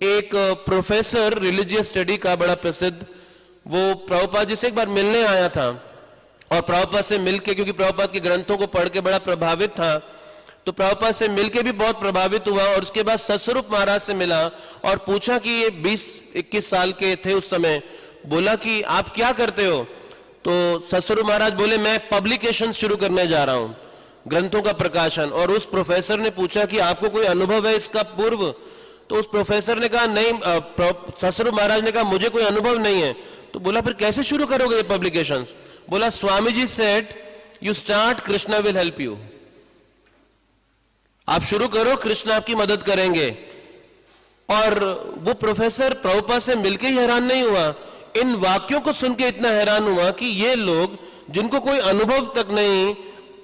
एक professor religious study का बड़ा प्रसिद्ध, वो प्रभुपाद जी से एक बार मिलने आया था और प्रभुपाद से मिलके, क्योंकि प्रभुपाद के ग्रंथों को पढ़ के बड़ा प्रभावित था, तो प्रभुपाद से मिलके भी बहुत प्रभावित हुआ और उसके बाद सतस्वरूप महाराज से मिला और पूछा कि ये 20-21 साल के थे उस समय, बोला कि आप क्या करते हो? तो सतस्वरूप महाराज बोले मैं पब्लिकेशन शुरू करने जा रहा हूं, ग्रंथों का प्रकाशन। और उस प्रोफेसर ने पूछा कि आपको कोई अनुभव है इसका पूर्व? तो उस प्रोफेसर ने कहा नहीं, सतस्वरूप महाराज ने कहा मुझे कोई अनुभव नहीं है। तो बोला फिर कैसे शुरू करोगे ये पब्लिकेशंस? बोला Swami ji said you start, Krishna will help you. आप शुरू करो, कृष्ण आपकी मदद करेंगे। और वो प्रोफेसर प्रभुपाद से मिलकर ही हैरान नहीं हुआ, इन वाक्यों को सुन के इतना हैरान हुआ कि ये लोग जिनको कोई अनुभव तक नहीं,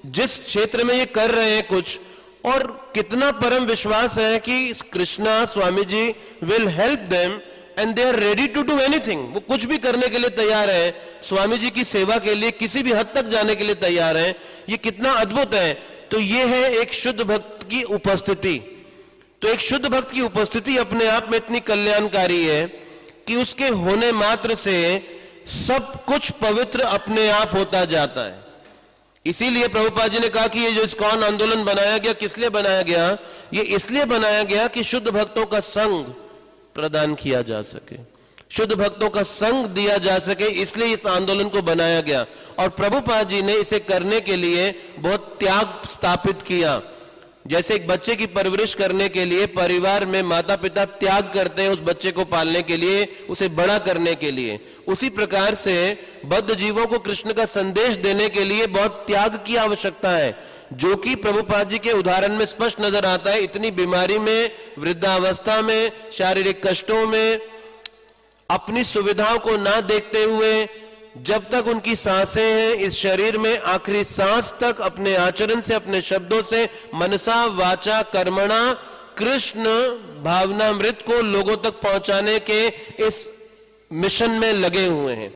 जिस क्षेत्र में ये कर रहे हैं कुछ, और कितना परम विश्वास है कि Krishna Swami ji will help them and they are ready to do anything. वो कुछ भी करने के लिए तैयार है, स्वामी जी की सेवा के लिए किसी भी हद तक जाने के लिए तैयार है। ये कितना अद्भुत है। तो ये है एक शुद्ध भक्त की उपस्थिति। तो एक शुद्ध भक्त की उपस्थिति अपने आप में इतनी कल्याणकारी है कि उसके होने मात्र से सब कुछ पवित्र अपने आप होता जाता है। इसीलिए प्रभुपाद जी ने कहा कि ये जो इस्कॉन आंदोलन बनाया गया, किस लिए बनाया गया? ये इसलिए बनाया गया कि शुद्ध भक्तों का संग प्रदान किया जा सके, शुद्ध भक्तों का संग दिया जा सके, इसलिए इस आंदोलन को बनाया गया। और प्रभुपाद जी ने इसे करने के लिए बहुत त्याग स्थापित किया। जैसे एक बच्चे की परवरिश करने के लिए परिवार में माता पिता त्याग करते हैं उस बच्चे को पालने के लिए, उसे बड़ा करने के लिए, उसी प्रकार से बद्ध जीवों को कृष्ण का संदेश देने के लिए बहुत त्याग की आवश्यकता है, जो कि प्रभुपाद जी के उदाहरण में स्पष्ट नजर आता है। इतनी बीमारी में, वृद्धावस्था में, शारीरिक कष्टों में, अपनी सुविधाओं को ना देखते हुए, जब तक उनकी सांसें हैं इस शरीर में, आखिरी सांस तक अपने आचरण से, अपने शब्दों से, मनसा वाचा कर्मणा कृष्ण भावनामृत को लोगों तक पहुंचाने के इस मिशन में लगे हुए हैं।